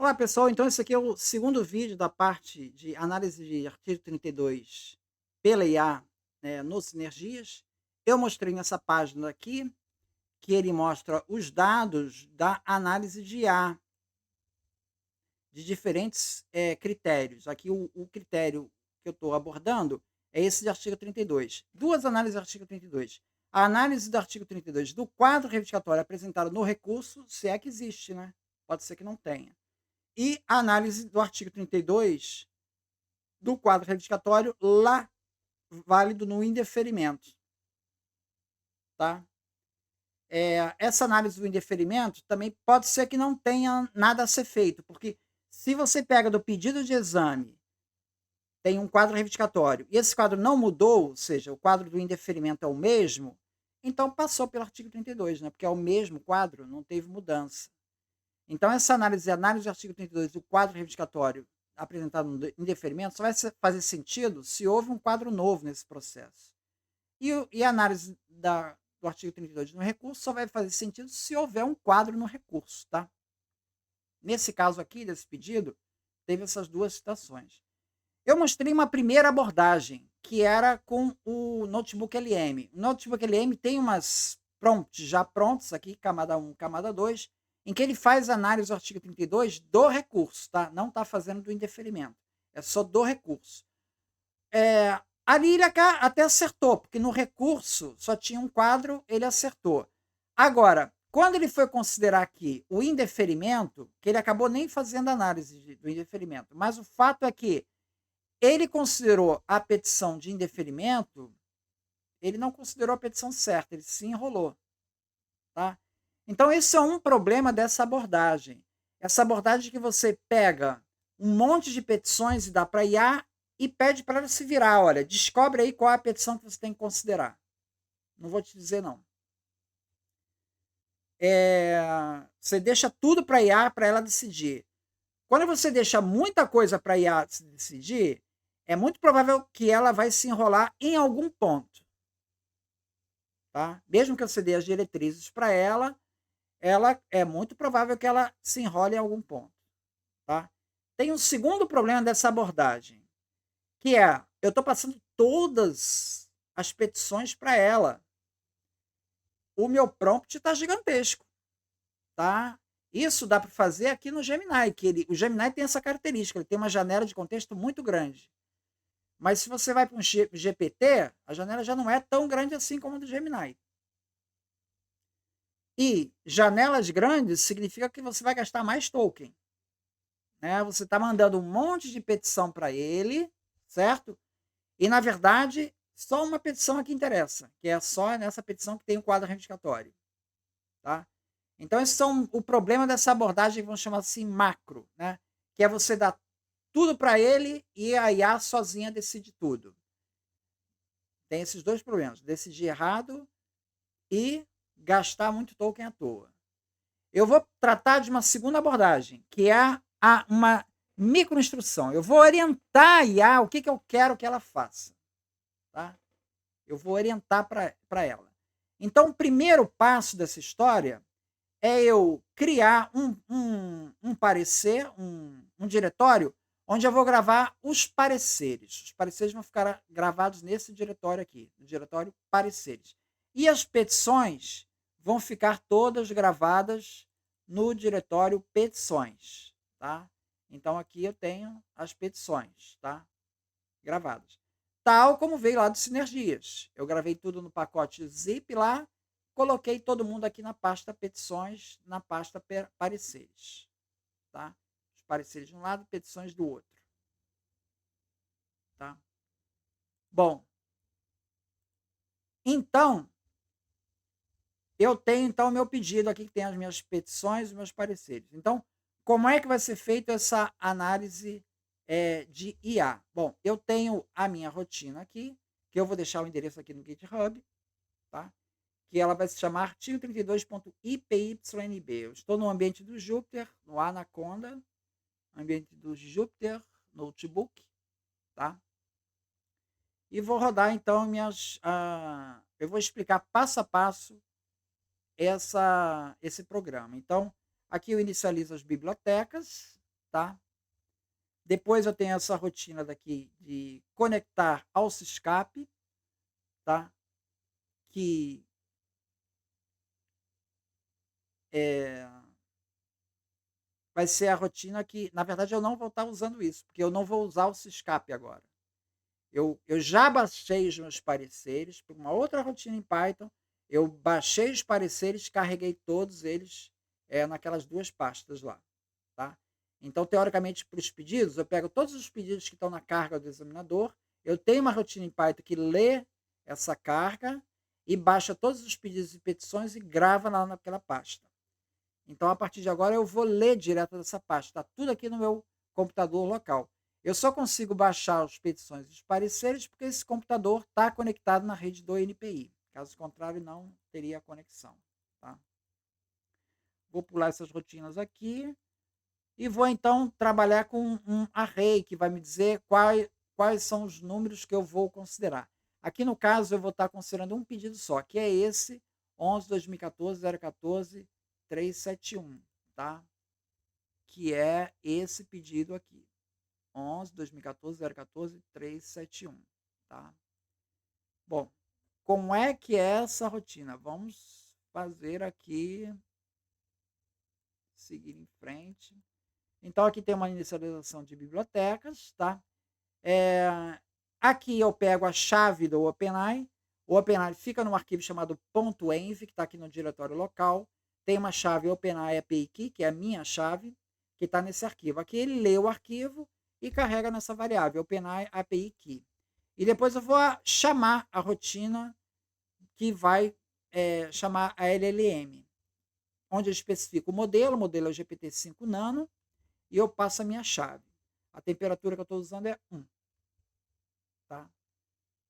Olá pessoal, então esse aqui é o segundo vídeo da parte de análise de artigo 32 pela IA, no Sinergias. Eu mostrei nessa página aqui que ele mostra os dados da análise de IA, de diferentes critérios. Aqui o critério que eu estou abordando é esse de artigo 32. Duas análises do artigo 32. A análise do artigo 32 do quadro reivindicatório apresentado no recurso, se é que existe, né? Pode ser que não tenha. E a análise do artigo 32 do quadro reivindicatório lá válido no indeferimento, tá? Essa análise do indeferimento também pode ser que não tenha nada a ser feito, porque se você pega do pedido de exame, tem um quadro reivindicatório, e esse quadro não mudou, ou seja, o quadro do indeferimento é o mesmo, então passou pelo artigo 32, né? Porque é o mesmo quadro, não teve mudança. Então, essa análise do artigo 32 do quadro reivindicatório apresentado no indeferimento só vai fazer sentido se houve um quadro novo nesse processo. E a análise do artigo 32 no recurso só vai fazer sentido se houver um quadro no recurso, tá? Nesse caso aqui, desse pedido, teve essas duas situações. Eu mostrei uma primeira abordagem, que era com o Notebook LM. O Notebook LM tem umas prompts já prontos aqui, camada 1, camada 2, em que ele faz análise do artigo 32 do recurso, tá? Não está fazendo do indeferimento, é só do recurso. Ali ele até acertou, porque no recurso só tinha um quadro, ele acertou. Agora, quando ele foi considerar aqui o indeferimento, que ele acabou nem fazendo análise do indeferimento, mas o fato é que ele considerou a petição de indeferimento, ele não considerou a petição certa, ele se enrolou, tá? Então esse é um problema dessa abordagem. Essa abordagem que você pega um monte de petições e dá para IA e pede para ela se virar, olha, descobre aí qual é a petição que você tem que considerar. Não vou te dizer não. Você deixa tudo para IA para ela decidir. Quando você deixa muita coisa para IA decidir, é muito provável que ela vai se enrolar em algum ponto. Tá? Mesmo que você dê as diretrizes para ela é muito provável que ela se enrole em algum ponto. Tá? Tem um segundo problema dessa abordagem, que é, eu estou passando todas as petições para ela. O meu prompt está gigantesco. Tá? Isso dá para fazer aqui no Gemini, o Gemini tem essa característica, ele tem uma janela de contexto muito grande. Mas se você vai para um GPT, a janela já não é tão grande assim como a do Gemini. E janelas grandes significa que você vai gastar mais token. Né? Você está mandando um monte de petição para ele, certo? E, na verdade, só uma petição aqui interessa, que é só nessa petição que tem o quadro reivindicatório. Tá? Então, esse são o problema dessa abordagem que vamos chamar assim macro, né? Que é você dar tudo para ele e a IA sozinha decide tudo. Tem esses dois problemas, decidir errado e gastar muito token à toa. Eu vou tratar de uma segunda abordagem, que é uma microinstrução. Eu vou orientar a IA o que eu quero que ela faça. Tá? Eu vou orientar para ela. Então, o primeiro passo dessa história é eu criar um parecer, um diretório, onde eu vou gravar os pareceres. Os pareceres vão ficar gravados nesse diretório aqui, no diretório pareceres. E as petições vão ficar todas gravadas no diretório petições, tá? Então aqui eu tenho as petições, tá? Gravadas. Tal como veio lá do Sinergias. Eu gravei tudo no pacote zip lá, coloquei todo mundo aqui na pasta petições, na pasta pareceres, tá? Os pareceres de um lado, petições do outro, tá? Bom, então eu tenho então o meu pedido aqui que tem as minhas petições, os meus pareceres. Então, como é que vai ser feita essa análise de IA? Bom, eu tenho a minha rotina aqui, que eu vou deixar o endereço aqui no GitHub, tá? Que ela vai se chamar artigo 32.ipynb. Eu estou no ambiente do Jupyter, no Anaconda, ambiente do Jupyter Notebook, tá? E vou rodar então eu vou explicar passo a passo esse programa. Então, aqui eu inicializo as bibliotecas, tá? Depois eu tenho essa rotina daqui de conectar ao Syscap, tá? Que é, vai ser a rotina que, na verdade, eu não vou estar usando isso, porque eu não vou usar o Syscap agora. Eu já baixei os meus pareceres para uma outra rotina em Python. Eu baixei os pareceres, carreguei todos eles naquelas duas pastas lá, tá? Então, teoricamente, para os pedidos, eu pego todos os pedidos que estão na carga do examinador, eu tenho uma rotina em Python que lê essa carga e baixa todos os pedidos e petições e grava lá naquela pasta. Então, a partir de agora, eu vou ler direto dessa pasta. Está tudo aqui no meu computador local. Eu só consigo baixar as petições e os pareceres porque esse computador está conectado na rede do NPI. Caso contrário, não teria conexão. Tá? Vou pular essas rotinas aqui e vou então trabalhar com um array que vai me dizer quais são os números que eu vou considerar. Aqui no caso eu vou estar considerando um pedido só, que é esse 11.2014.014.371, tá? Que é esse pedido aqui. 11.2014.014.371, tá? Bom, como é que é essa rotina? Vamos fazer aqui, seguir em frente. Então, aqui tem uma inicialização de bibliotecas, tá? Aqui eu pego a chave do OpenAI. O OpenAI fica num arquivo chamado .env, que está aqui no diretório local. Tem uma chave OpenAI API Key, que é a minha chave, que está nesse arquivo. Aqui ele lê o arquivo e carrega nessa variável, OpenAI API Key. E depois eu vou chamar a rotina que vai chamar a LLM, onde eu especifico o modelo é o GPT-5 Nano, e eu passo a minha chave. A temperatura que eu estou usando é 1. Tá?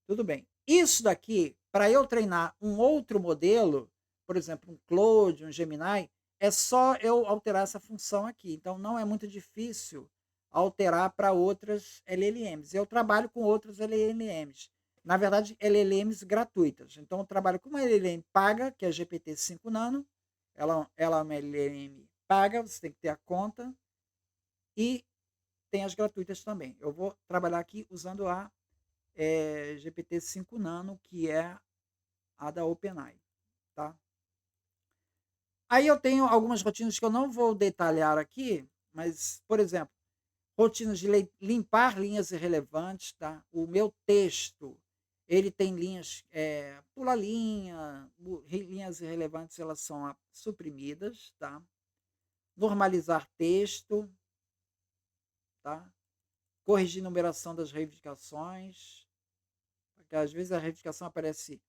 Tudo bem. Isso daqui, para eu treinar um outro modelo, por exemplo, um Claude, um Gemini, é só eu alterar essa função aqui. Então, não é muito difícil alterar para outras LLMs. Eu trabalho com outras LLMs. Na verdade, LLMs gratuitas. Então, eu trabalho com uma LLM paga, que é a GPT-5 Nano. Ela é uma LLM paga, você tem que ter a conta. E tem as gratuitas também. Eu vou trabalhar aqui usando a GPT-5 Nano, que é a da OpenAI. Tá? Aí eu tenho algumas rotinas que eu não vou detalhar aqui, mas, por exemplo, rotinas de limpar linhas irrelevantes. Tá? O meu texto, ele tem linhas, pula linha, linhas irrelevantes, elas são suprimidas. Tá? Normalizar texto, tá? Corrigir numeração das reivindicações, porque às vezes a reivindicação aparece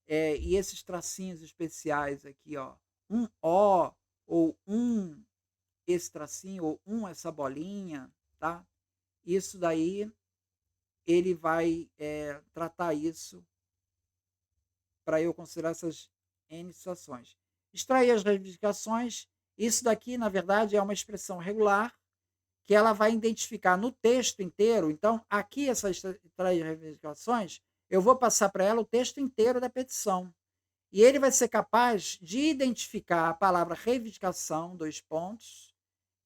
e esses tracinhos especiais aqui, ó, um O, ou esse tracinho, ou essa bolinha, tá? Isso daí, ele vai tratar isso para eu considerar essas N situações. Extrair as reivindicações, isso daqui, na verdade, é uma expressão regular, que ela vai identificar no texto inteiro. Então, aqui, essas três reivindicações, eu vou passar para ela o texto inteiro da petição. E ele vai ser capaz de identificar a palavra reivindicação, 2 pontos,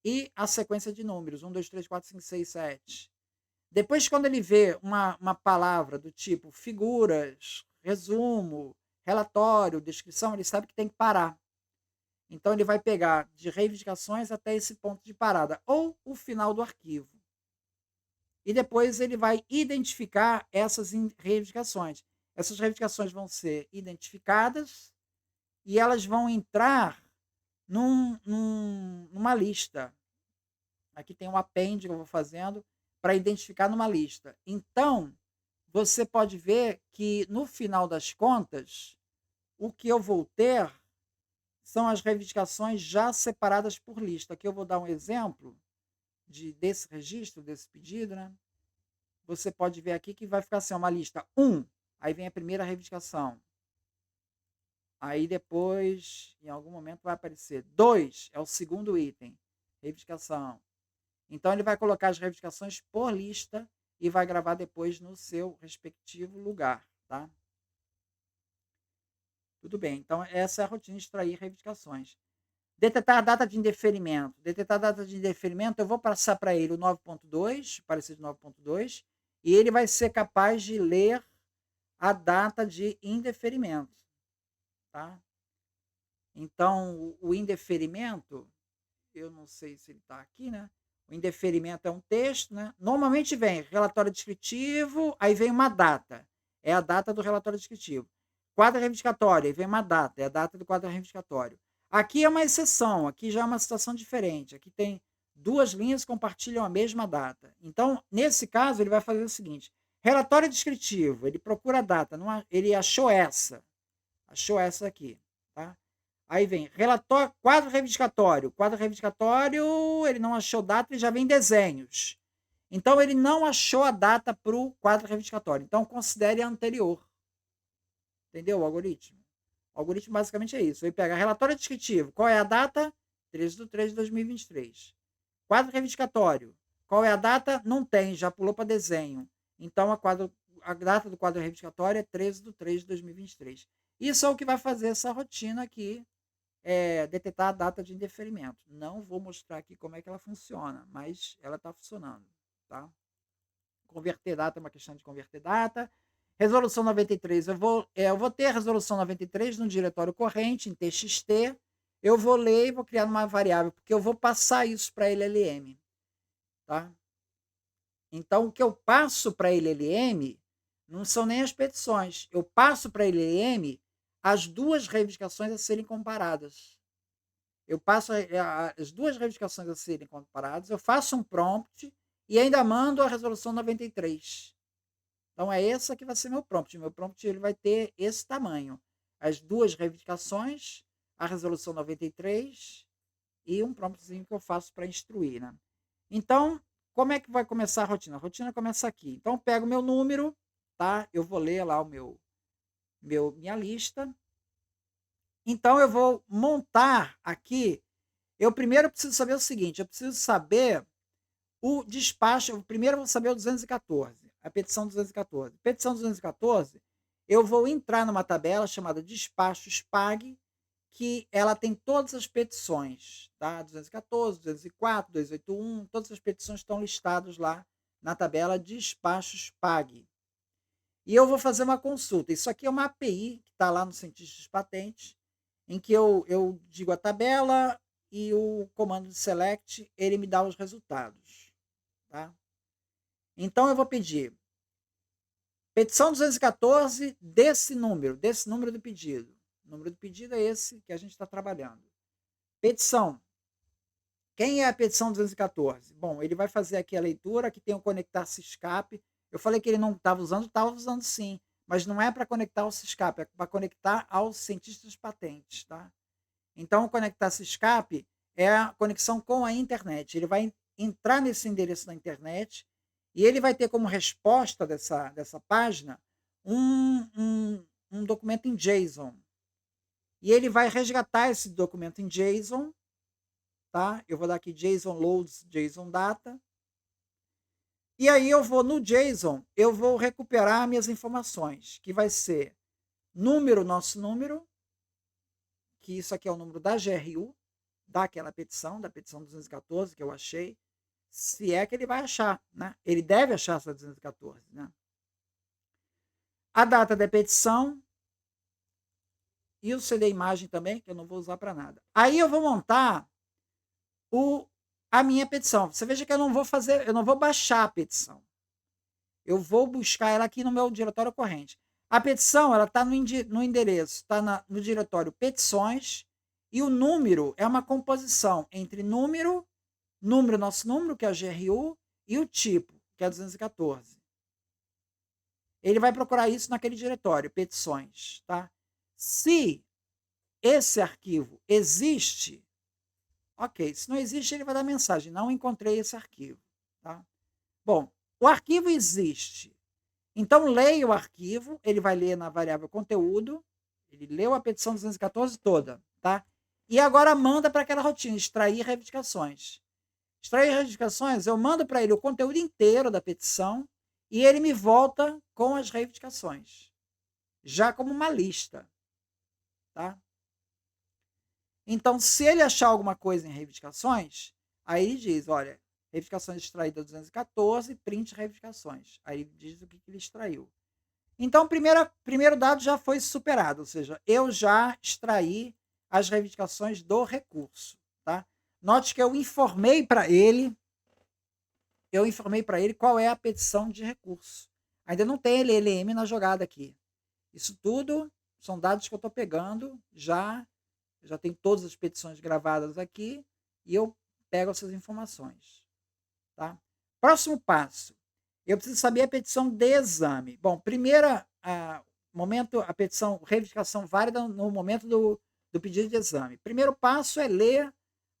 e a sequência de números, 1, 2, 3, 4, 5, 6, 7. Depois, quando ele vê uma palavra do tipo figuras, resumo, relatório, descrição, ele sabe que tem que parar. Então, ele vai pegar de reivindicações até esse ponto de parada, ou o final do arquivo. E depois ele vai identificar essas reivindicações. Essas reivindicações vão ser identificadas e elas vão entrar numa lista. Aqui tem um append que eu vou fazendo para identificar numa lista. Então, você pode ver que, no final das contas, o que eu vou ter são as reivindicações já separadas por lista. Aqui eu vou dar um exemplo desse registro, desse pedido. Né? Você pode ver aqui que vai ficar assim, uma lista 1, aí vem a primeira reivindicação. Aí depois, em algum momento, vai aparecer 2, é o segundo item, reivindicação. Então, ele vai colocar as reivindicações por lista e vai gravar depois no seu respectivo lugar. Tá? Tudo bem, então essa é a rotina de extrair reivindicações. Detetar a data de indeferimento. Detetar a data de indeferimento, eu vou passar para ele o 9.2, parecido 9.2, e ele vai ser capaz de ler a data de indeferimento, tá? Então, o indeferimento, eu não sei se ele está aqui, né? O indeferimento é um texto, né? Normalmente vem relatório descritivo, aí vem uma data. É a data do relatório descritivo. Quadro reivindicatório, aí vem uma data, é a data do quadro reivindicatório. Aqui é uma exceção, aqui já é uma situação diferente. Aqui tem duas linhas que compartilham a mesma data. Então, nesse caso, ele vai fazer o seguinte: relatório descritivo, ele procura a data, ele achou essa aqui, tá? Aí vem relatório, quadro reivindicatório. Quadro reivindicatório, ele não achou data, ele já vem desenhos. Então, ele não achou a data para o quadro reivindicatório. Então, considere a anterior. Entendeu o algoritmo? O algoritmo basicamente é isso. Ele pega relatório descritivo. Qual é a data? 13/3/2023. Quadro reivindicatório. Qual é a data? Não tem, já pulou para desenho. Então, a data do quadro reivindicatório é 13/3/2023. Isso é o que vai fazer essa rotina aqui, detectar a data de indeferimento. Não vou mostrar aqui como é que ela funciona, mas ela está funcionando. Tá? Converter data é uma questão de converter data. Resolução 93, eu vou ter a resolução 93 no diretório corrente, em TXT. Eu vou ler e vou criar uma variável, porque eu vou passar isso para LLM. Tá? Então, o que eu passo para LLM não são nem as petições. Eu passo para LLM as duas reivindicações a serem comparadas. Eu passo as duas reivindicações a serem comparadas, eu faço um prompt e ainda mando a resolução 93. Então, é essa que vai ser meu prompt. Meu prompt ele vai ter esse tamanho. As duas reivindicações, a resolução 93 e um promptzinho que eu faço para instruir. Né? Então, como é que vai começar a rotina? A rotina começa aqui. Então, eu pego meu número, tá? Eu vou ler lá minha lista. Então, eu vou montar aqui. Eu primeiro preciso saber o seguinte: eu preciso saber o despacho. Primeiro, eu vou saber o 214, a petição 214. Petição 214, eu vou entrar numa tabela chamada Despachos Pague, que ela tem todas as petições, tá? 214, 204, 281, todas as petições estão listadas lá na tabela Despachos Pague. E eu vou fazer uma consulta. Isso aqui é uma API que está lá no Cientistas Patentes, em que eu digo a tabela e o comando de select, ele me dá os resultados. Tá? Então, eu vou pedir petição 214 desse número do pedido. O número do pedido é esse que a gente está trabalhando. Petição. Quem é a petição 214? Bom, ele vai fazer aqui a leitura, que tem o conectar-se escape. Eu falei que ele não estava usando sim, mas não é para conectar ao escape, é para conectar aos cientistas patentes. Tá? Então, o conectar-se escape é a conexão com a internet. Ele vai entrar nesse endereço da internet e ele vai ter como resposta dessa página um documento em JSON. E ele vai resgatar esse documento em JSON. Tá? Eu vou dar aqui JSON loads, JSON data. E aí eu vou no JSON, eu vou recuperar minhas informações, que vai ser nosso número, que isso aqui é o número da GRU, daquela petição, da petição 214 que eu achei, se é que ele vai achar, né? Ele deve achar essa 214, né? A data da petição e o CD imagem também, que eu não vou usar para nada. Aí eu vou montar a minha petição. Você veja que eu não vou baixar a petição. Eu vou buscar ela aqui no meu diretório corrente. A petição, ela está no endereço, está no diretório petições, e o número é uma composição entre número, nosso número, que é a GRU, e o tipo, que é 214. Ele vai procurar isso naquele diretório, petições. Tá? Se esse arquivo existe, ok. Se não existe, ele vai dar mensagem: não encontrei esse arquivo. Tá? Bom, o arquivo existe. Então, leia o arquivo, ele vai ler na variável conteúdo, ele leu a petição 214 toda. Tá? E agora manda para aquela rotina, extrair reivindicações. Extrair reivindicações, eu mando para ele o conteúdo inteiro da petição e ele me volta com as reivindicações, já como uma lista. Tá? Então, se ele achar alguma coisa em reivindicações, aí ele diz, olha, reivindicações extraídas 214, print reivindicações. Aí ele diz o que ele extraiu. Então, o primeiro dado já foi superado, ou seja, eu já extraí as reivindicações do recurso. Tá? Note que eu informei para ele qual é a petição de recurso. Ainda não tem LLM na jogada aqui. Isso tudo são dados que eu estou pegando, já tem todas as petições gravadas aqui, e eu pego essas informações. Tá? Próximo passo. Eu preciso saber a petição de exame. Bom, a petição, reivindicação válida no momento do pedido de exame. Primeiro passo é ler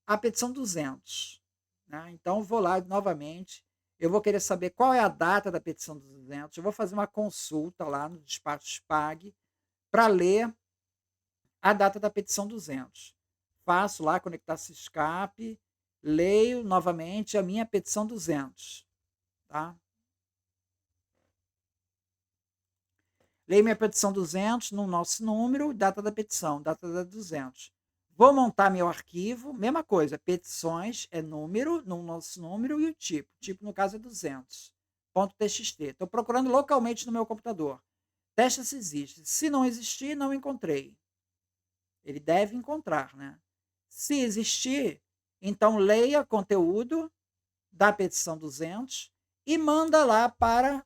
a petição 200. Né? Então, vou lá novamente. Eu vou querer saber qual é a data da petição 200. Eu vou fazer uma consulta lá no despacho PAG para ler a data da petição 200. Faço lá, conectar-se escape, leio novamente a minha petição 200. Tá? Leio minha petição 200 no nosso número, data da petição, data da 200. Vou montar meu arquivo, mesma coisa, petições é número, no nosso número, e o tipo. O tipo, no caso, é 200.txt. Estou procurando localmente no meu computador. Testa se existe. Se não existir, não encontrei. Ele deve encontrar, né? Se existir, então leia conteúdo da petição 200 e manda lá para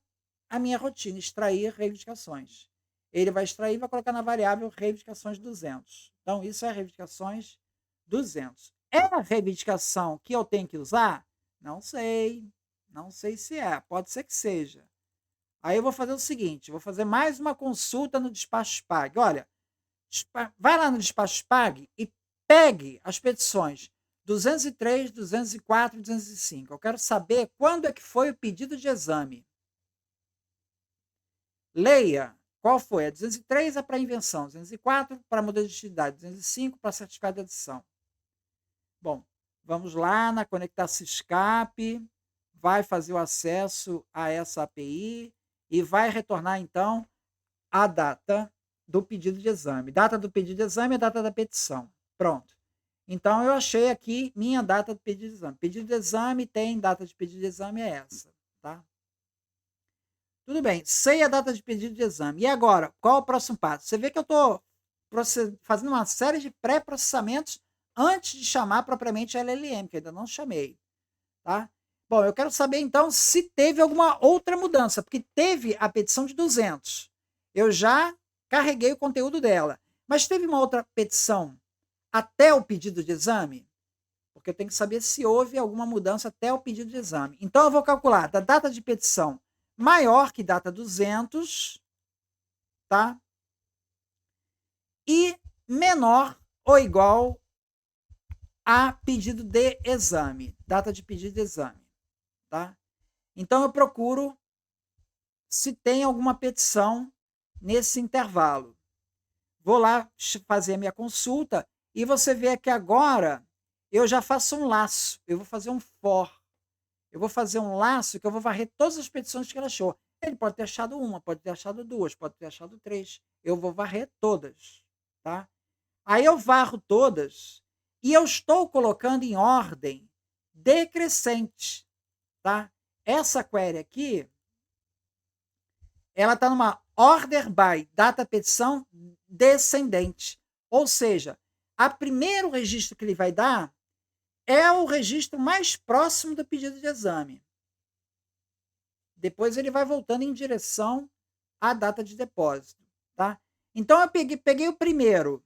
a minha rotina, extrair reivindicações. Ele vai extrair e vai colocar na variável reivindicações 200. Então, isso é reivindicações 200. É a reivindicação que eu tenho que usar? Não sei. Não sei se é. Pode ser que seja. Aí eu vou fazer o seguinte, vou fazer mais uma consulta no despacho PAG. Olha, vai lá no despacho PAG e pegue as petições 203, 204 e 205. Eu quero saber quando é que foi o pedido de exame. Leia qual foi. A 203 é para invenção, 204 para modelo de utilidade, 205 para certificado de adição. Bom, vamos lá na conectar-se escape, vai fazer o acesso a essa API e vai retornar, então, a data do pedido de exame. Data do pedido de exame é a data da petição. Pronto. Então, eu achei aqui minha data do pedido de exame. Pedido de exame tem data de pedido de exame é essa. Tá? Tudo bem, sei a data de pedido de exame. E agora, qual é o próximo passo? Você vê que eu estou fazendo uma série de pré-processamentos antes de chamar propriamente a LLM, que ainda não chamei. Tá? Bom, eu quero saber então se teve alguma outra mudança, porque teve a petição de 200. Eu já carreguei o conteúdo dela. Mas teve uma outra petição até o pedido de exame? Porque eu tenho que saber se houve alguma mudança até o pedido de exame. Então, eu vou calcular da data de petição maior que data 200, tá? E menor ou igual a pedido de exame, data de pedido de exame, tá? Então, eu procuro se tem alguma petição nesse intervalo. Vou lá fazer a minha consulta e você vê que agora eu já faço um laço, eu vou fazer um for. Eu vou fazer um laço que eu vou varrer todas as petições que ele achou. Ele pode ter achado uma, pode ter achado duas, pode ter achado três. Eu vou varrer todas, tá? Aí eu varro todas e eu estou colocando em ordem decrescente, tá? Essa query aqui, ela está numa order by data petição descendente. Ou seja, o primeiro registro que ele vai dar é o registro mais próximo do pedido de exame. Depois ele vai voltando em direção à data de depósito. Tá? Então, eu peguei o primeiro.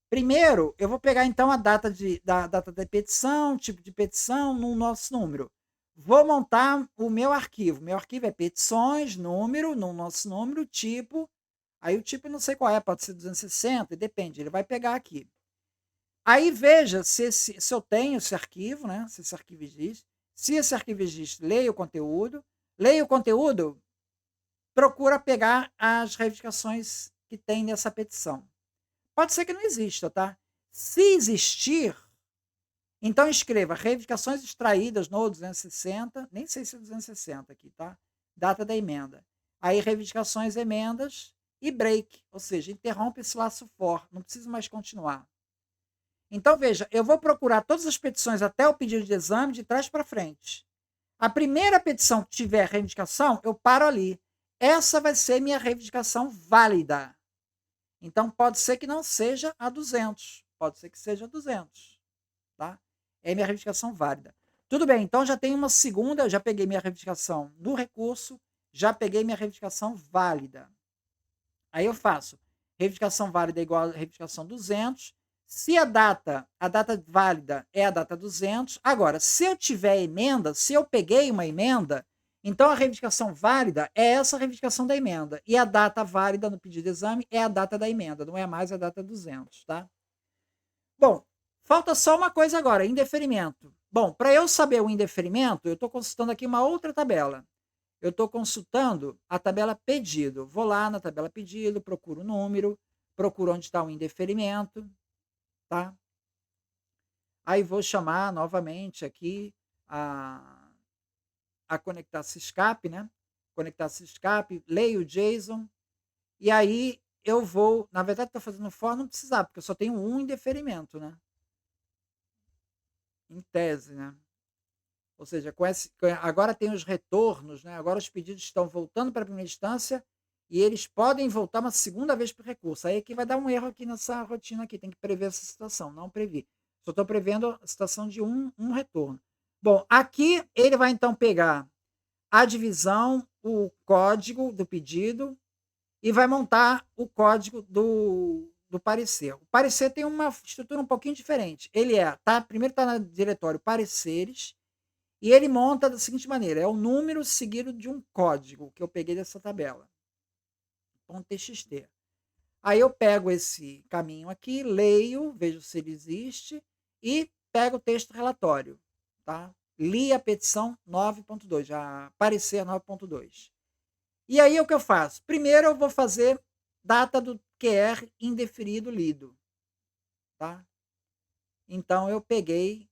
Primeiro, eu vou pegar, então, a data da data da petição, tipo de petição, no nosso número. Vou montar o meu arquivo. Meu arquivo é petições, número, no nosso número, tipo. Aí o tipo eu não sei qual é, pode ser 260, depende, ele vai pegar aqui. Aí veja se eu tenho esse arquivo, né? Se esse arquivo existe. Se esse arquivo existe, leia o conteúdo. Leia o conteúdo, procura pegar as reivindicações que tem nessa petição. Pode ser que não exista, tá? Se existir, então escreva reivindicações extraídas no 260, nem sei se é 260 aqui, tá? Data da emenda. Aí reivindicações, emendas e break, ou seja, interrompe esse laço for, não preciso mais continuar. Então, veja, eu vou procurar todas as petições até o pedido de exame, de trás para frente. A primeira petição que tiver reivindicação, eu paro ali. Essa vai ser minha reivindicação válida. Então, pode ser que não seja a 200, pode ser que seja a 200, tá? É minha reivindicação válida. Tudo bem, então já tem uma segunda, eu já peguei minha reivindicação no recurso, já peguei minha reivindicação válida. Aí eu faço reivindicação válida igual a reivindicação 200. Se a data válida é a data 200. Agora, se eu tiver emenda, se eu peguei uma emenda, então a reivindicação válida é essa reivindicação da emenda. E a data válida no pedido de exame é a data da emenda, não é mais a data 200, tá? Bom, falta só uma coisa agora, indeferimento. Bom, para eu saber o indeferimento, eu estou consultando aqui uma outra tabela. Eu estou consultando a tabela pedido. Vou lá na tabela pedido, procuro o número, procuro onde está o indeferimento, tá? Aí vou chamar novamente aqui a conectar-se escape, né? Conectar-se escape, leio o JSON, e aí eu vou, na verdade estou fazendo for, não precisar, porque eu só tenho um indeferimento, né? Em tese, né? Ou seja, agora tem os retornos, né? Agora os pedidos estão voltando para a primeira instância e eles podem voltar uma segunda vez para o recurso. Aí que vai dar um erro aqui nessa rotina aqui, tem que prever essa situação, não previ. Só estou prevendo a situação de um retorno. Bom, aqui ele vai então pegar a divisão, o código do pedido e vai montar o código do parecer. O parecer tem uma estrutura um pouquinho diferente. Ele primeiro está no diretório pareceres, e ele monta da seguinte maneira: é o número seguido de um código que eu peguei dessa tabela. .txt. Aí eu pego esse caminho aqui, leio, vejo se ele existe e pego o texto relatório, tá? Li a petição 9.2, já parecer 9.2. E aí o que eu faço? Primeiro eu vou fazer data do QR indeferido lido, tá? Então eu peguei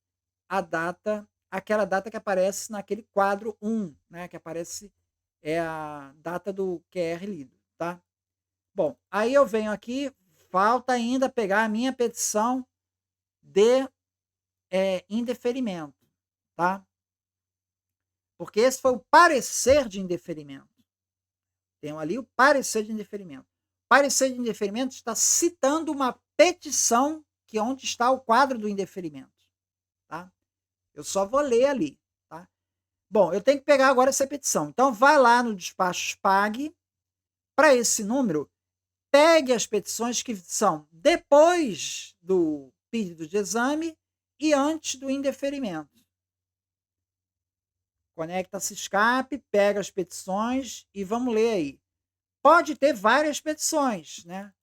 a data, aquela data que aparece naquele quadro 1, né, que aparece é a data do QR lido, tá? Bom, aí eu venho aqui, falta ainda pegar a minha petição de indeferimento, tá? Porque esse foi o parecer de indeferimento. Tem ali o parecer de indeferimento. O parecer de indeferimento está citando uma petição que é onde está o quadro do indeferimento, tá? Eu só vou ler ali, tá? Bom, eu tenho que pegar agora essa petição. Então, vai lá no despachos pague, para esse número, pegue as petições que são depois do pedido de exame e antes do indeferimento. Conecta-se escape, pega as petições e vamos ler aí. Pode ter várias petições, né?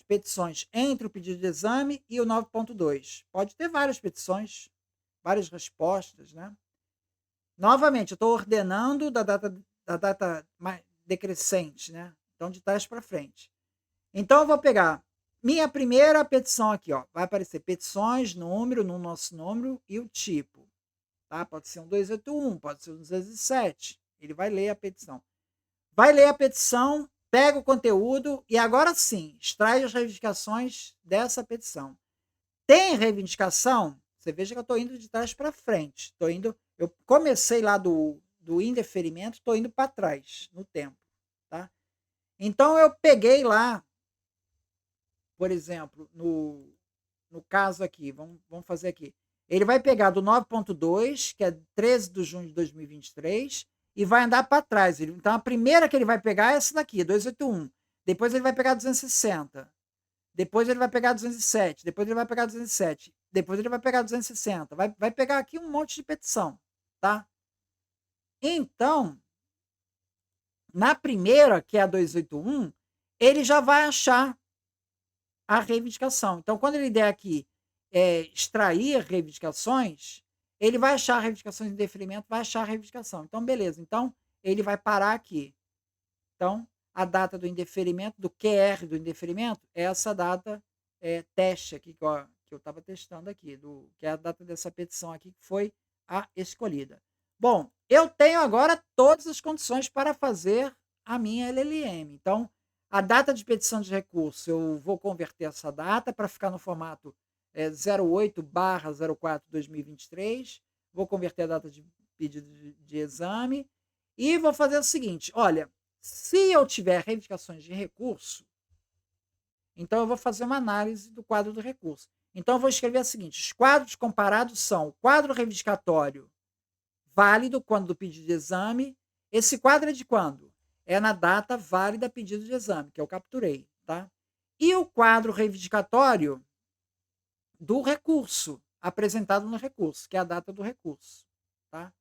Petições entre o pedido de exame e o 9.2. Pode ter várias petições, várias respostas, né? Novamente, eu estou ordenando da data decrescente, né? Então, de trás para frente. Então, eu vou pegar minha primeira petição aqui, ó. Vai aparecer petições, número, no nosso número e o tipo. Tá? Pode ser um 281, pode ser um 207. Ele vai ler a petição. Vai ler a petição, pega o conteúdo e agora sim, extrai as reivindicações dessa petição. Tem reivindicação? Você veja que eu estou indo de trás para frente. Eu comecei lá do indeferimento, estou indo para trás no tempo. Tá? Então, eu peguei lá, por exemplo, no caso aqui, vamos fazer aqui. Ele vai pegar do 9.2, que é 13 de junho de 2023, e vai andar para trás. Então, a primeira que ele vai pegar é essa daqui, 281. Depois ele vai pegar 260. Depois ele vai pegar 207. Depois ele vai pegar 207. Depois ele vai pegar 260. Vai pegar aqui um monte de petição, tá? Então, na primeira, que é a 281, ele já vai achar a reivindicação. Então, quando ele der aqui extrair reivindicações, ele vai achar reivindicações de indeferimento, vai achar a reivindicação. Então, beleza. Então, ele vai parar aqui. Então, a data do indeferimento, do QR do indeferimento, é essa data teste aqui que eu estava testando aqui, que é a data dessa petição aqui, que foi a escolhida. Bom, eu tenho agora todas as condições para fazer a minha LLM. Então, a data de petição de recurso, eu vou converter essa data para ficar no formato 08/04/2023, vou converter a data de pedido de exame e vou fazer o seguinte: olha, se eu tiver reivindicações de recurso, então eu vou fazer uma análise do quadro do recurso. Então eu vou escrever o seguinte: os quadros comparados são o quadro reivindicatório válido quando do pedido de exame. Esse quadro é de quando? É na data válida pedido de exame, que eu capturei, tá? E o quadro reivindicatório do recurso, apresentado no recurso, que é a data do recurso, tá?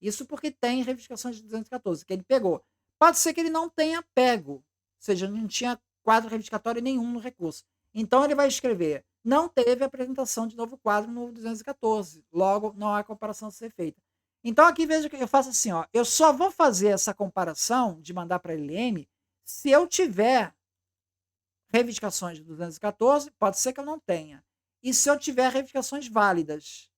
Isso porque tem reivindicações de 214, que ele pegou. Pode ser que ele não tenha pego, ou seja, não tinha quadro reivindicatório nenhum no recurso. Então ele vai escrever: não teve apresentação de novo quadro no 214, logo não há comparação a ser feita. Então aqui veja que eu faço assim, ó, eu só vou fazer essa comparação de mandar para a LM se eu tiver reivindicações do 214, pode ser que eu não tenha. E se eu tiver reivindicações válidas.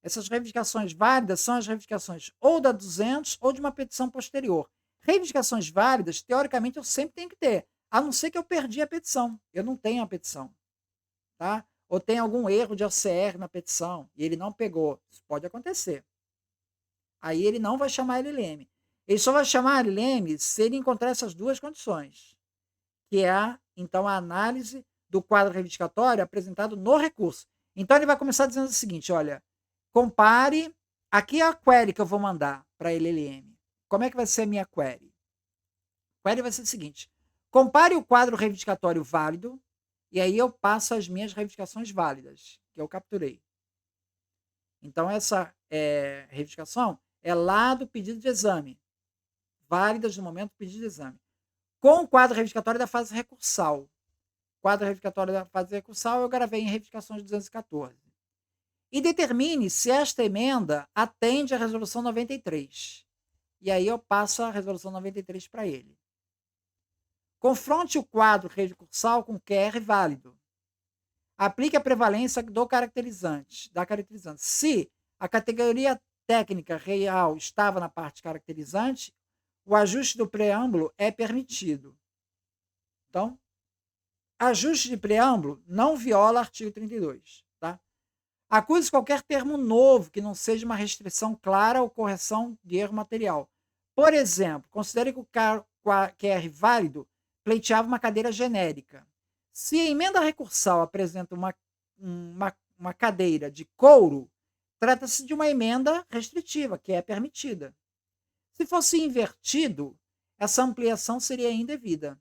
Essas reivindicações válidas são as reivindicações ou da 200 ou de uma petição posterior. Reivindicações válidas, teoricamente, eu sempre tenho que ter, a não ser que eu perdi a petição. Eu não tenho a petição. Tá? Ou tem algum erro de OCR na petição e ele não pegou. Isso pode acontecer. Aí ele não vai chamar a LLM. Ele só vai chamar a LLM se ele encontrar essas duas condições, que é, então, a análise do quadro reivindicatório apresentado no recurso. Então, ele vai começar dizendo o seguinte: olha, compare, aqui é a query que eu vou mandar para a LLM. Como é que vai ser a minha query? A query vai ser o seguinte: compare o quadro reivindicatório válido, e aí eu passo as minhas reivindicações válidas, que eu capturei. Então, essa reivindicação é lá do pedido de exame, válidas no momento do pedido de exame, com o quadro reivindicatório da fase recursal. Quadro reivindicatório da fase recursal eu gravei em reivindicações de 214. E determine se esta emenda atende à resolução 93. E aí eu passo a resolução 93 para ele. Confronte o quadro recursal com QR válido. Aplique a prevalência do caracterizante, da caracterizante. Se a categoria técnica real estava na parte caracterizante, o ajuste do preâmbulo é permitido. Então, ajuste de preâmbulo não viola artigo 32. Tá? Acuse qualquer termo novo que não seja uma restrição clara ou correção de erro material. Por exemplo, considere que o QR válido pleiteava uma cadeira genérica. Se a emenda recursal apresenta uma cadeira de couro, trata-se de uma emenda restritiva, que é permitida. Se fosse invertido, essa ampliação seria indevida.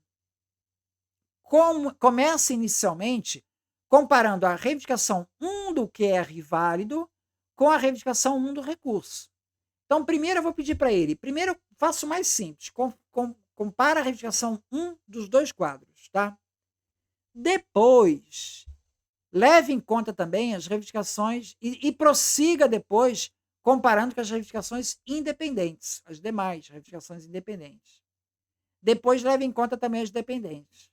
Começa inicialmente comparando a reivindicação 1 do QR válido com a reivindicação 1 do recurso. Então, primeiro eu vou pedir para ele, primeiro eu faço mais simples, compara a reivindicação 1 dos dois quadros, tá? Depois, leve em conta também as reivindicações e prossiga depois comparando com as reivindicações independentes, as demais reivindicações independentes. Depois, leve em conta também as dependentes.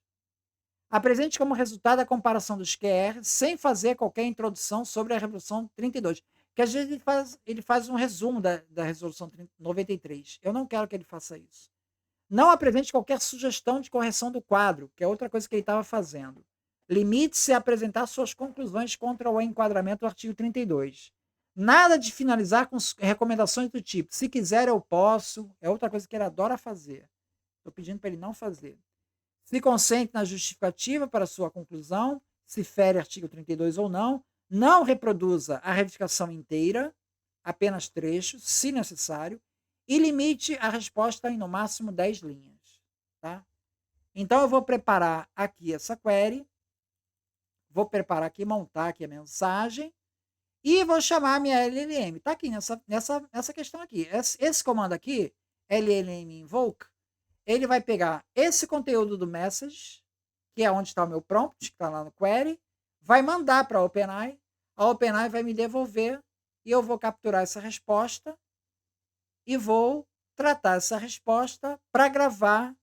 Apresente como resultado a comparação dos QR sem fazer qualquer introdução sobre a Resolução 32. Que às vezes ele faz um resumo da Resolução 93. Eu não quero que ele faça isso. Não apresente qualquer sugestão de correção do quadro, que é outra coisa que ele estava fazendo. Limite-se a apresentar suas conclusões contra o enquadramento do artigo 32. Nada de finalizar com recomendações do tipo: se quiser eu posso. É outra coisa que ele adora fazer. Estou pedindo para ele não fazer. Se concentre na justificativa para sua conclusão, se fere artigo 32 ou não. Não reproduza a reivindicação inteira, apenas trechos, se necessário, e limite a resposta em no máximo 10 linhas. Tá? Então, eu vou preparar aqui essa query, vou preparar aqui, montar aqui a mensagem, e vou chamar a minha LLM. Está aqui nessa questão aqui. Esse comando aqui, LLM invoke, ele vai pegar esse conteúdo do message, que é onde está o meu prompt, que está lá no query, vai mandar para a OpenAI vai me devolver, e eu vou capturar essa resposta e vou tratar essa resposta para gravar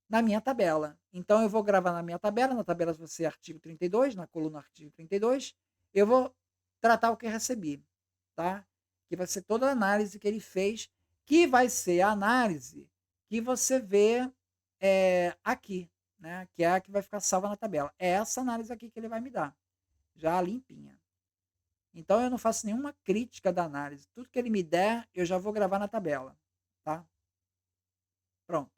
na minha tabela. Então, eu vou gravar na minha tabela, na tabela vai ser artigo 32, na coluna artigo 32, eu vou tratar o que recebi, tá? Que vai ser toda a análise que ele fez, que vai ser a análise que você vê aqui, né? Que é a que vai ficar salva na tabela. É essa análise aqui que ele vai me dar. já limpinha. Então, eu não faço nenhuma crítica da análise. Tudo que ele me der, eu já vou gravar na tabela, tá? Pronto.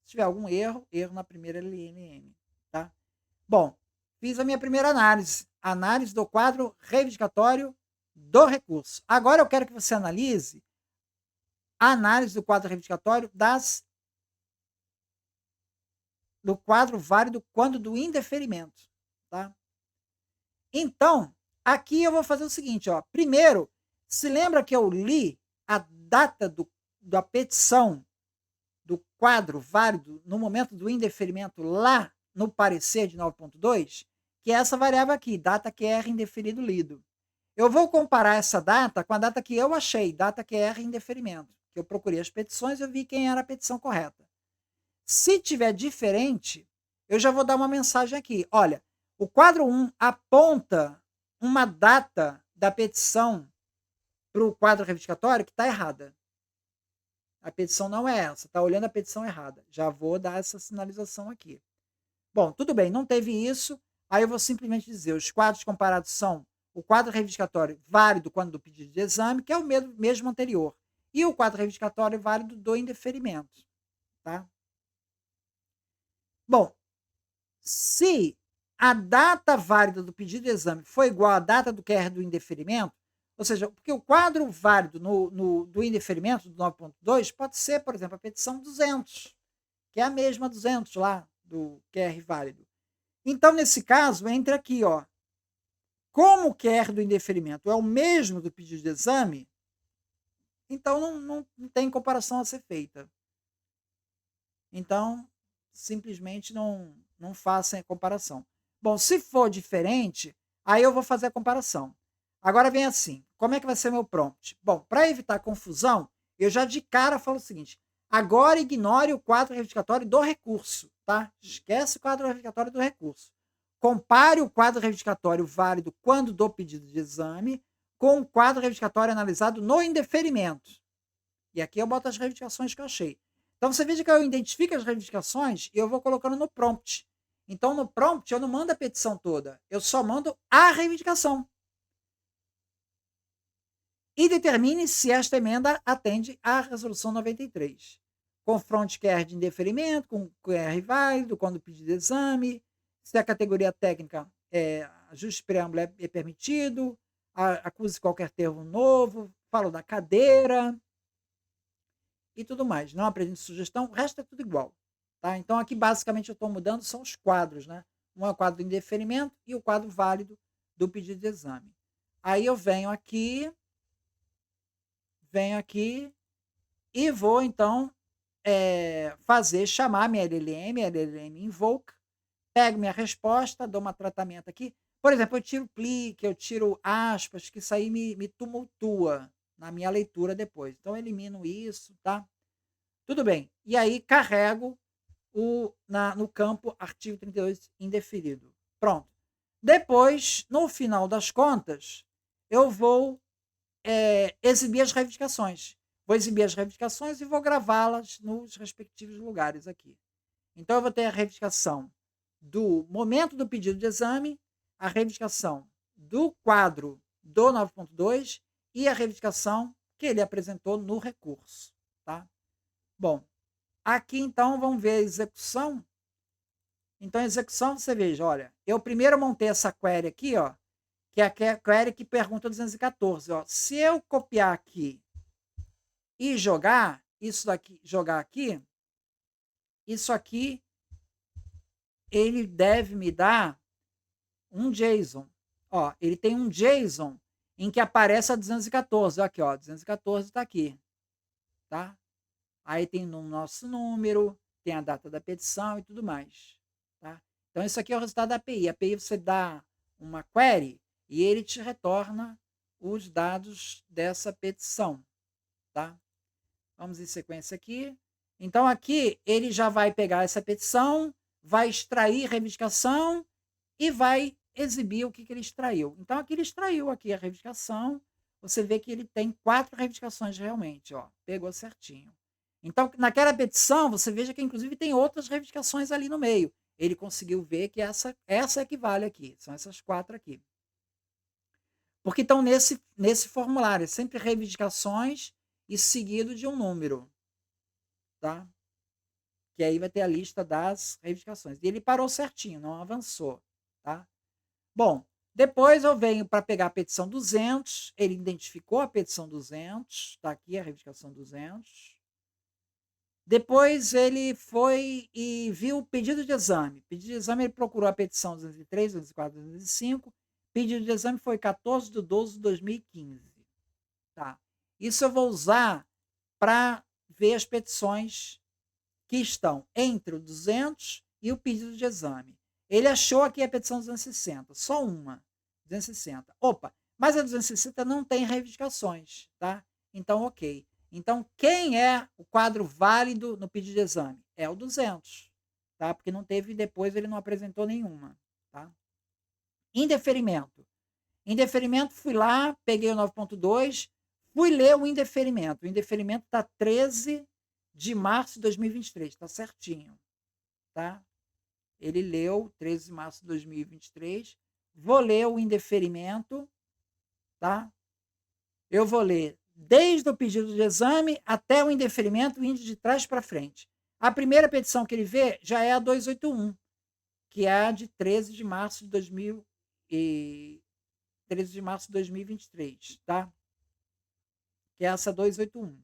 Se tiver algum erro, erro na primeira LNM, tá? Bom, fiz a minha primeira análise. Análise do quadro reivindicatório do recurso. Agora eu quero que você analise a análise do quadro reivindicatório do quadro válido quando do indeferimento, tá? Então, aqui eu vou fazer o seguinte, ó. Primeiro, se lembra que eu li a data da petição do quadro válido no momento do indeferimento lá no parecer de 9.2, que é essa variável aqui, data QR indeferido lido. Eu vou comparar essa data com a data que eu achei, data QR indeferimento. Que eu procurei as petições e eu vi quem era a petição correta. Se tiver diferente, eu já vou dar uma mensagem aqui. Olha, o quadro 1 aponta uma data da petição para o quadro reivindicatório que está errada. A petição não é essa, está olhando a petição errada. Já vou dar essa sinalização aqui. Bom, tudo bem, não teve isso. Aí eu vou simplesmente dizer, os quadros comparados são o quadro reivindicatório válido quando do pedido de exame, que é o mesmo anterior, e o quadro reivindicatório válido do indeferimento. Tá? Bom, se a data válida do pedido de exame for igual à data do QR do indeferimento, ou seja, porque o quadro válido do indeferimento, do 9.2, pode ser, por exemplo, a petição 200, que é a mesma 200 lá do QR válido. Então, nesse caso, entra aqui, ó. Como o QR do indeferimento é o mesmo do pedido de exame, então não tem comparação a ser feita. Então, simplesmente não façam a comparação. Bom, se for diferente, aí eu vou fazer a comparação. Agora vem assim, como é que vai ser meu prompt? Bom, para evitar confusão, eu já de cara falo o seguinte, agora ignore o quadro reivindicatório do recurso, tá? Esquece o quadro reivindicatório do recurso. Compare o quadro reivindicatório válido quando do pedido de exame com o quadro reivindicatório analisado no indeferimento. E aqui eu boto as reivindicações que eu achei. Então, você veja que eu identifico as reivindicações e eu vou colocando no prompt. Então, no prompt, eu não mando a petição toda, eu só mando a reivindicação. E determine se esta emenda atende à resolução 93. Confronte QR de indeferimento com QR válido, quando pedir de exame, se a categoria técnica ajuste preâmbulo é permitido, acuse qualquer termo novo, falo da cadeira, e tudo mais. Não apresente sugestão, o resto é tudo igual. Tá? Então, aqui, basicamente, eu estou mudando, são os quadros. Né? Um é o quadro do indeferimento e o quadro válido do pedido de exame. Aí eu venho aqui e vou, então, chamar minha LLM invoke, pego minha resposta, dou um tratamento aqui. Por exemplo, eu tiro plique, eu tiro aspas, que isso aí me tumultua na minha leitura depois. Então, eu elimino isso, tá? Tudo bem. E aí, carrego no campo artigo 32 indeferido. Pronto. Depois, no final das contas, eu vou exibir as reivindicações. Vou exibir as reivindicações e vou gravá-las nos respectivos lugares aqui. Então, eu vou ter a reivindicação do momento do pedido de exame, a reivindicação do quadro do 9.2 e a reivindicação que ele apresentou no recurso. Tá? Bom, aqui então vamos ver a execução. Então, a execução, você veja, olha, eu primeiro montei essa query aqui, ó, que é a query que pergunta 214. Ó. Se eu copiar aqui e jogar isso daqui, isso aqui, ele deve me dar um JSON. Ó, ele tem um JSON em que aparece a 214. Aqui, ó, 214 está aqui. Tá? Aí tem o nosso número, tem a data da petição e tudo mais. Tá? Então, isso aqui é o resultado da API. A API você dá uma query e ele te retorna os dados dessa petição. Tá? Vamos em sequência aqui. Então, aqui ele já vai pegar essa petição, vai extrair a reivindicação e vai exibir o que ele extraiu. Então, aqui ele extraiu aqui a reivindicação. Você vê que ele tem 4 reivindicações realmente. Ó, pegou certinho. Então, naquela petição, você veja que, inclusive, tem outras reivindicações ali no meio. ele conseguiu ver que essa equivale aqui, são essas 4 aqui. Porque estão nesse formulário, sempre reivindicações e seguido de um número, tá? Que aí vai ter a lista das reivindicações. E ele parou certinho, não avançou, tá? Bom, depois eu venho para pegar a petição 200, ele identificou a petição 200, está aqui a reivindicação 200. Depois ele foi e viu o pedido de exame. Pedido de exame, ele procurou a petição 203, 204, 205. Pedido de exame foi 14/12/2015. Tá. Isso eu vou usar para ver as petições que estão entre o 200 e o pedido de exame. Ele achou aqui a petição 260, só uma, 260. Opa, mas a 260 não tem reivindicações, tá? Então, ok. Então, quem é o quadro válido no pedido de exame? É o 200, tá? Porque não teve, depois ele não apresentou nenhuma, tá? Indeferimento. Indeferimento, fui lá, peguei o 9.2, fui ler o indeferimento. O indeferimento está 13 de março de 2023, está certinho, tá? Ele leu 13 de março de 2023. Vou ler o indeferimento, tá? Eu vou ler desde o pedido de exame até o indeferimento, indo de trás para frente. A primeira petição que ele vê já é a 281, que é a de 13 de março de 2023, tá? Que é essa 281.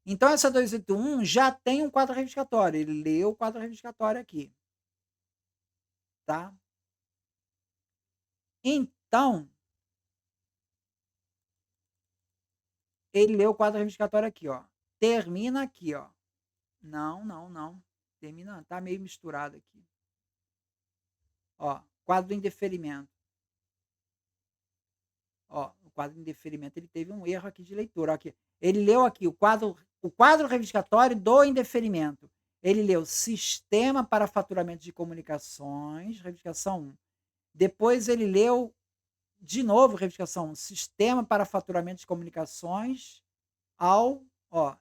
Então, essa 281 já tem um quadro reivindicatório. Ele leu o quadro reivindicatório aqui. Tá? Então, ele leu o quadro reivindicatório aqui, ó. Termina aqui, ó. Não. Termina, tá meio misturado aqui. Ó, quadro do indeferimento. Ó, o quadro de indeferimento, ele teve um erro aqui de leitura. Ó, aqui. Ele leu aqui o quadro reivindicatório do indeferimento. Ele leu Sistema para Faturamento de Comunicações, reivindicação 1. Depois ele leu de novo reivindicação 1, Sistema para Faturamento de Comunicações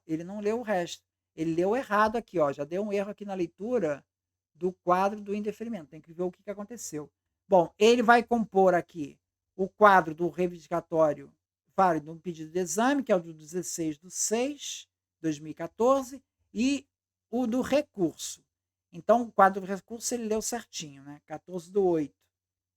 ele não leu o resto. Ele leu errado aqui, ó, já deu um erro aqui na leitura do quadro do indeferimento. Tem que ver o que aconteceu. Bom, ele vai compor aqui o quadro do reivindicatório válido no pedido de exame, que é o do 16/6/2014, e o do recurso. Então, o quadro do recurso ele leu certinho, né? 14/8.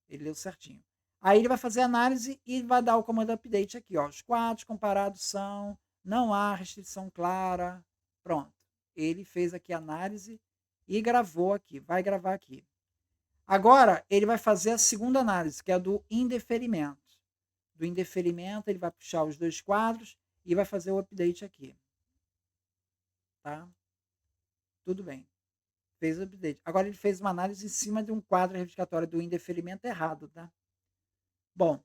Ele leu certinho. Aí ele vai fazer a análise e vai dar o comando update aqui, ó. Os quadros comparados são, não há restrição clara. Pronto. Ele fez aqui a análise e gravou aqui, vai gravar aqui. Agora, ele vai fazer a segunda análise, que é a do indeferimento. Do indeferimento, ele vai puxar os 2 quadros e vai fazer o update aqui. Tá? Tudo bem. Fez o update. Agora ele fez uma análise em cima de um quadro reivindicatório do indeferimento errado, tá? Bom,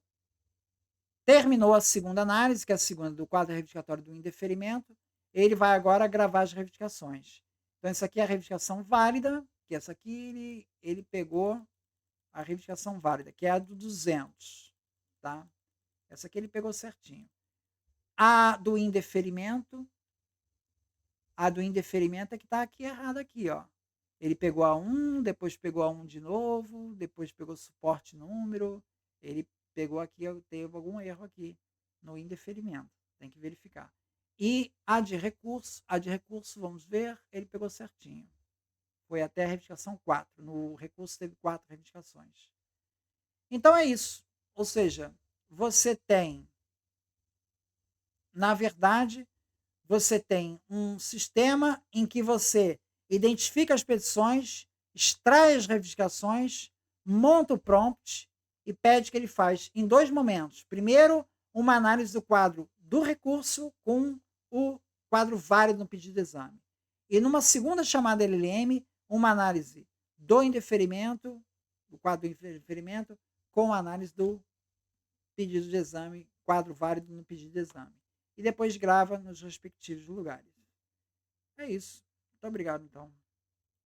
terminou a segunda análise, que é a segunda do quadro reivindicatório do indeferimento. Ele vai agora gravar as reivindicações. Então, essa aqui é a reivindicação válida, que essa aqui ele pegou a reivindicação válida, que é a do 200, tá? Essa aqui ele pegou certinho. A do indeferimento é que está aqui errado aqui, ó. Ele pegou a 1, depois pegou a 1 de novo, depois pegou suporte número, ele pegou aqui, teve algum erro aqui no indeferimento, tem que verificar. E a de recurso, vamos ver, ele pegou certinho. Foi até a reivindicação 4. No recurso teve 4 reivindicações. Então é isso. Ou seja, você tem, na verdade, você tem um sistema em que você identifica as petições, extrai as reivindicações, monta o prompt e pede que ele faça em 2 momentos. Primeiro, uma análise do quadro do recurso com o quadro válido no pedido de exame. E numa segunda chamada LLM, uma análise do indeferimento, do quadro do indeferimento, com a análise do pedido de exame, quadro válido no pedido de exame. E depois grava nos respectivos lugares. É isso. Muito obrigado, então.